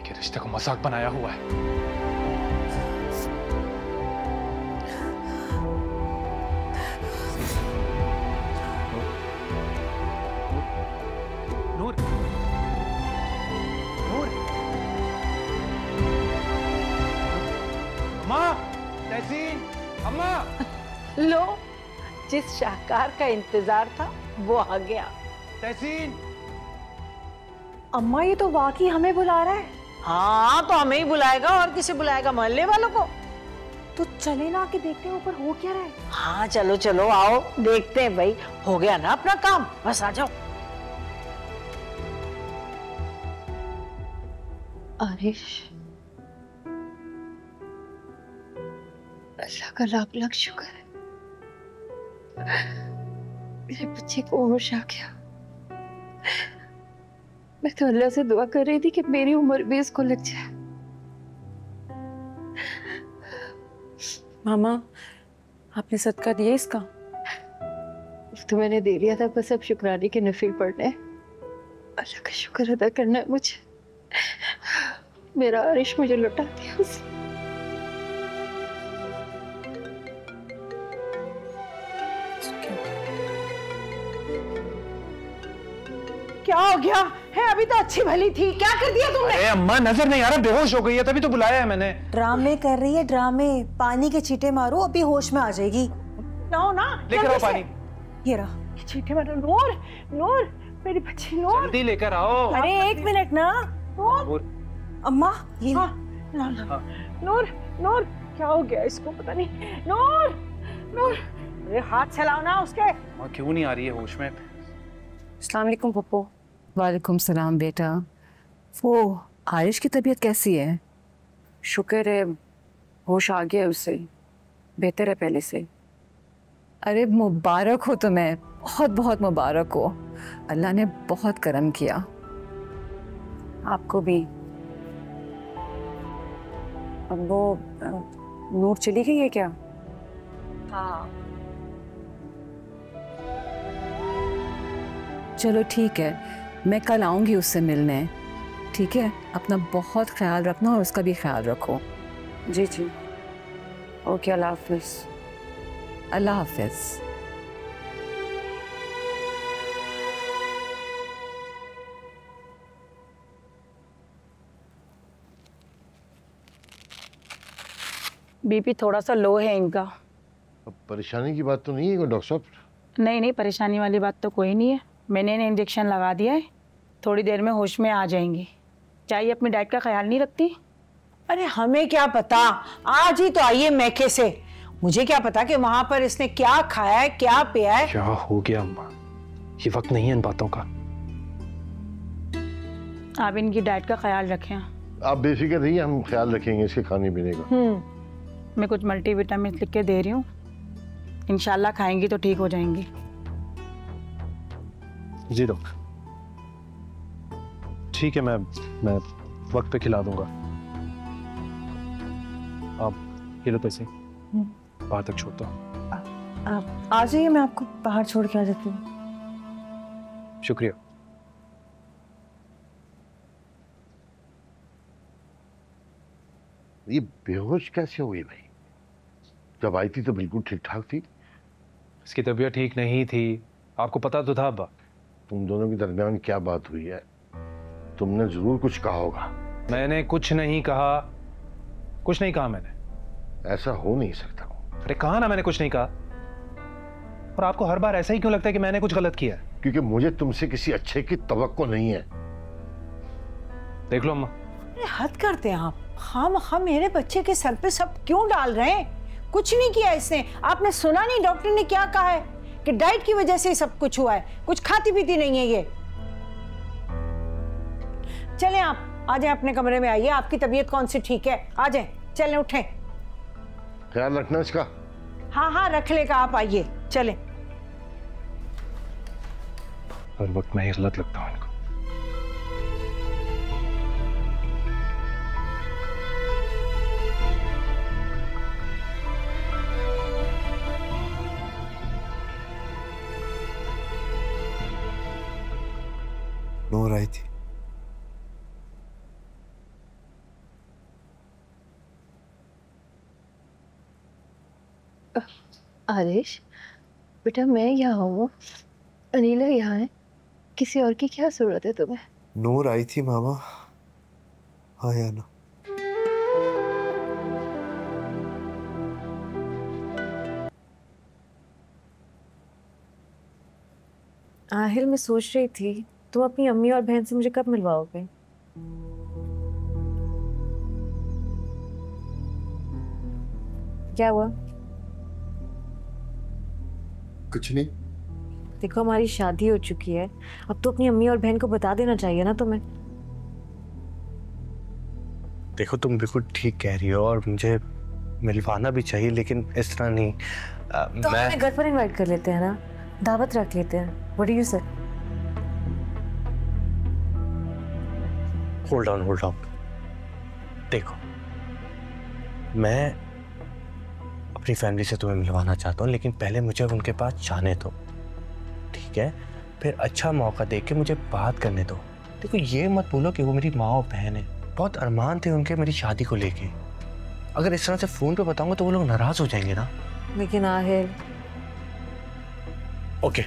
के रिश्ते को मजाक बनाया हुआ है। नूर, नूर, अम्मा, तहसीन, अम्मा। लो, जिस शाहकार का इंतजार था वो आ गया। तहसीन, अम्मा ये तो वाकई हमें बुला रहा है। हाँ तो हमें ही बुलाएगा, और किसे बुलाएगा? मोहल्ले वालों को। तो चले ना आके देखते हैं ऊपर हो क्या रहा है। हाँ चलो चलो आओ देखते हैं भाई, हो गया ना अपना काम, बस आ जाओ। आरिश, अल्लाह का लाख लाख शुक्र है, मेरे बच्चे को होश आ गया। मैं तो अल्लाह से दुआ कर रही थी कि मेरी उम्र भी इसको लग जाए। मामा, आपने सदका दिया इसका? तो मैंने दे लिया था, बस अब शुक्राने के नफिल पढ़ने हैं। अल्लाह का शुक्र अदा करना है मुझे। मेरा आरिश मुझे लौटा दिया उसने। क्या हो गया है? अभी तो अच्छी भली थी, क्या कर दिया तुमने? अरे अम्मा नजर नहीं आ रहा, बेहोश हो गई है, तभी तो बुलाया है मैंने। ड्रामे कर रही है ड्रामे। पानी के छींटे मारो, अभी होश में आ जाएगी। लाओ ना, लेकर आओ पानी। ये रहा। छींटे मारो। नूर, नूर, मेरी बच्ची नूर। जल्दी लेकर आओ। अरे एक मिनट ना। नूर, अम्मा ये हाँ, ला, ला। नूर, नूर, क्या हो गया इसको पता नहीं। नूर, नूर, अरे हाथ चलाओ ना उसके। अम्मा क्यों नहीं आ रही है होश में? अस्सलाम वालेकुम पप्पू। वालेकुम सलाम बेटा। वो आरिश की तबीयत कैसी है? शुक्र है होश आ गया उसे, बेहतर है पहले से। अरे मुबारक हो तुम्हें, बहुत बहुत मुबारक हो। अल्लाह ने बहुत करम किया। आपको भी। अब वो नूर चली गई है क्या? हाँ चलो ठीक है, मैं कल आऊँगी उससे मिलने। ठीक है, अपना बहुत ख्याल रखना और उसका भी ख्याल रखो। जी जी, ओके, अल्लाह हाफिज़। अल्लाह हाफिज़। बीपी थोड़ा सा लो है इनका। अब परेशानी की बात तो नहीं है कोई डॉक्टर साहब? नहीं नहीं, परेशानी वाली बात तो कोई नहीं है। मैंने इन्हें इंजेक्शन लगा दिया है, थोड़ी देर में होश में आ जाएंगी। चाहिए अपनी डाइट का ख्याल नहीं रखती? अरे हमें क्या पता, आज ही तो आई है मैके से। मुझे क्या पता कि वहां पर इसने क्या खाया है, क्या पिया है। क्या हो गया अम्मा? ये वक्त नहीं है इन बातों का। आप इनकी डाइट का ख्याल रखें। आप बेफिक्र रहिए, हम ख्याल रखेंगे इसके खाने पीने का। मैं कुछ मल्टीविटामिन लिख के दे रही हूँ, इंशाल्लाह खाएंगी तो ठीक हो जाएंगी। जी डॉक्टर, ठीक है, मैं वक्त पे खिला दूंगा। आप ये लो पैसे, बाहर तक छोड़ता हूँ। आप आ जाइए, मैं आपको बाहर छोड़ के आ जाती हूँ। शुक्रिया। ये बेहोश कैसे हुई भाई? जब आई थी तो बिल्कुल ठीक ठाक थी। इसकी तबीयत ठीक नहीं थी, आपको पता तो था अब्बा। तुम दोनों के दरमियान क्या बात हुई है? तुमने जरूर कुछ कहा होगा। मैंने कुछ नहीं कहा, कुछ नहीं कहा मैंने। ऐसा हो नहीं सकता। अरे कहा ना मैंने कुछ नहीं कहा। और आपको हर बार ऐसा ही क्यों लगता है कि मैंने कुछ गलत किया है? क्योंकि मुझे तुमसे किसी अच्छे की तवक्को नहीं है। देख लो अम्मा, हद करते हैं आप। हम मेरे बच्चे के सर पे सब क्यों डाल रहे हैं? कुछ नहीं किया इसने। आपने सुना नहीं डॉक्टर ने क्या कहा है कि डाइट की वजह से सब कुछ हुआ है, कुछ खाती पीती नहीं है ये। चलें आप, आ जाएं अपने कमरे में। आइए, आपकी तबीयत कौन सी ठीक है? आ जाएं, चलें, उठें। ख्याल रखना इसका। हाँ हाँ रख लेगा, आप आइए, चलें। हर वक्त मैं ही गलत लगता हूँ इनको। नूर आई थी, आरिश बेटा, मैं यहाँ हूँ, अनीला यहाँ है, किसी और की क्या जरूरत है तुम्हें? नूर आई थी मामा, हाँ या ना? आहिल, मैं सोच रही थी तुम अपनी अम्मी और बहन से मुझे कब मिलवाओगे? क्या हुआ? कुछ नहीं। देखो, हमारी शादी हो चुकी है, अब तो अपनी अम्मी और बहन को बता देना चाहिए ना तुम्हें। देखो, तुम बिल्कुल ठीक कह रही हो और मुझे मिलवाना भी चाहिए, लेकिन इस तरह नहीं। तो मैं घर पर इनवाइट कर लेते हैं ना, दावत रख लेते हैं। व्हाट डू यू से? Hold on. देखो, मैं अपनी फैमिली से तुम्हें मिलवाना चाहता हूँ, लेकिन पहले मुझे उनके पास जाने दो, ठीक है? फिर अच्छा मौका देख के मुझे बात करने दो। देखो, ये मत बोलो कि वो मेरी माँ और बहन है। बहुत अरमान थे उनके मेरी शादी को लेके। अगर इस तरह से फोन पे बताऊंगा तो वो लोग नाराज हो जाएंगे ना। लेकिन आहिल, ओके,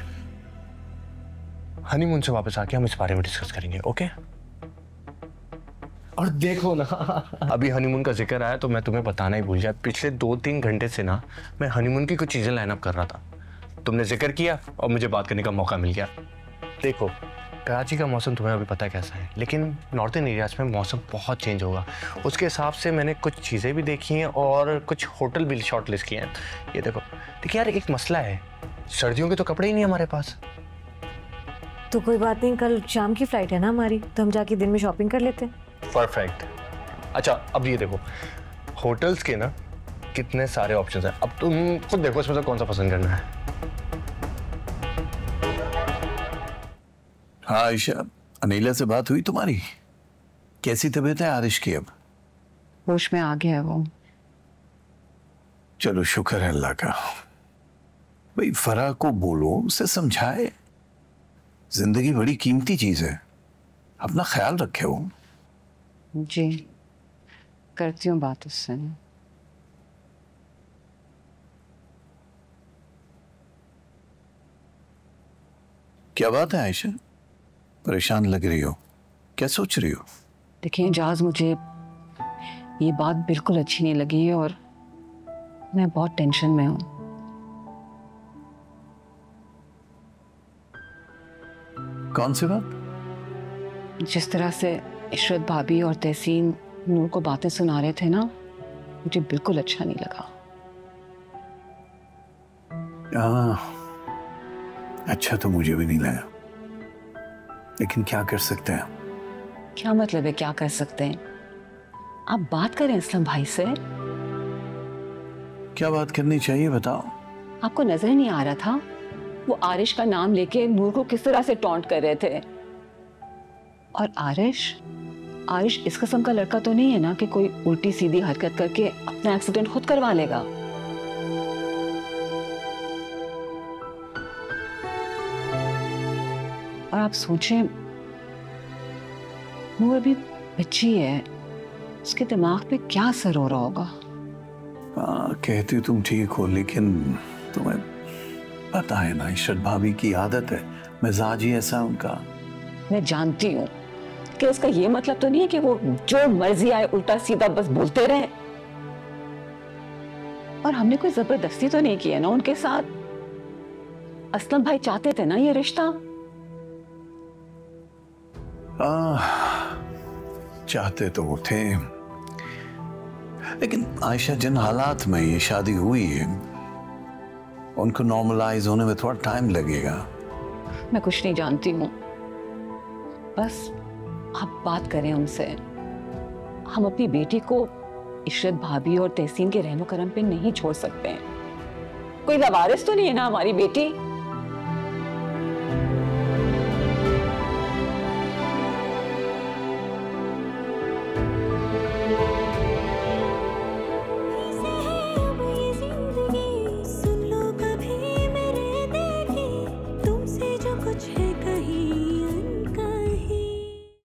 हनीमून से वापस आके हम इस बारे में डिस्कस करेंगे, ओके? और देखो ना, अभी हनीमून का जिक्र आया तो मैं तुम्हें बताना ही भूल गया। पिछले 2-3 घंटे से ना मैं हनीमून की कुछ चीजें लाइन अप कर रहा था। तुमने जिक्र किया और मुझे बात करने का मौका मिल गया। देखो, कराची का मौसम तुम्हें अभी पता है कैसा है, लेकिन नॉर्थन एरियाज में मौसम बहुत चेंज होगा। उसके हिसाब से मैंने कुछ चीज़ें भी देखी हैं और कुछ होटल भी शॉर्ट लिस्ट किए हैं। ये देखो, देखिए यार, एक मसला है, सर्दियों के तो कपड़े ही नहीं हमारे पास। तो कोई बात नहीं, कल शाम की फ्लाइट है ना हमारी, तो हम जाके दिन में शॉपिंग कर लेते हैं। परफेक्ट। अच्छा, अब ये देखो, होटल्स के ना कितने सारे ऑप्शंस हैं। अब तुम खुद देखो इसमें से कौन सा पसंद करना है। हाँ आयशा, अनीला से बात हुई तुम्हारी? कैसी तबीयत है आरिश की अब? होश में आ गया है वो। चलो शुक्र है अल्लाह का। भाई फराह को बोलो, उसे समझाए, जिंदगी बड़ी कीमती चीज है, अपना ख्याल रखे वो। जी, करती हूँ बात उससे। क्या बात है आयशा, परेशान लग रही हो, क्या सोच रही हो? देखिए एजाज, मुझे ये बात बिल्कुल अच्छी नहीं लगी और मैं बहुत टेंशन में हूँ। कौन सी बात? जिस तरह से इशरत भाभी और तहसीन नूर को बातें सुना रहे थे ना, मुझे बिल्कुल अच्छा नहीं लगा। अच्छा तो मुझे भी नहीं लगा, लेकिन क्या कर सकते हैं? क्या मतलब है क्या कर सकते हैं? आप बात करें असलम भाई से। क्या बात करनी चाहिए बताओ? आपको नजर नहीं आ रहा था वो आरिश का नाम लेके नूर को किस तरह से टॉन्ट कर रहे थे? और आरिश इस किस्म का लड़का तो नहीं है ना कि कोई उल्टी सीधी हरकत करके अपना एक्सीडेंट खुद करवा लेगा। और आप सोचें, नूर अभी बच्ची है, उसके दिमाग पे क्या असर हो रहा होगा? हाँ, कहती तुम ठीक हो, लेकिन तुम्हें पता है ना इशरत भाभी की आदत है, मिजाज ही ऐसा उनका। मैं जानती हूँ कि इसका ये मतलब तो नहीं है कि वो जो मर्जी आए उल्टा सीधा बस बोलते रहे। और हमने कोई जबरदस्ती तो नहीं की है ना उनके साथ। असलम भाई चाहते थे ना ये रिश्ता। चाहते तो वो थे, लेकिन आयशा जिन हालात में ये शादी हुई है उनको नॉर्मलाइज होने में थोड़ा टाइम लगेगा। मैं कुछ नहीं जानती हूँ, बस आप बात करें उनसे। हम अपनी बेटी को इशरत भाभी और तहसीन के रहनो करम पे नहीं छोड़ सकते हैं। कोई लवारिस तो नहीं है ना हमारी बेटी।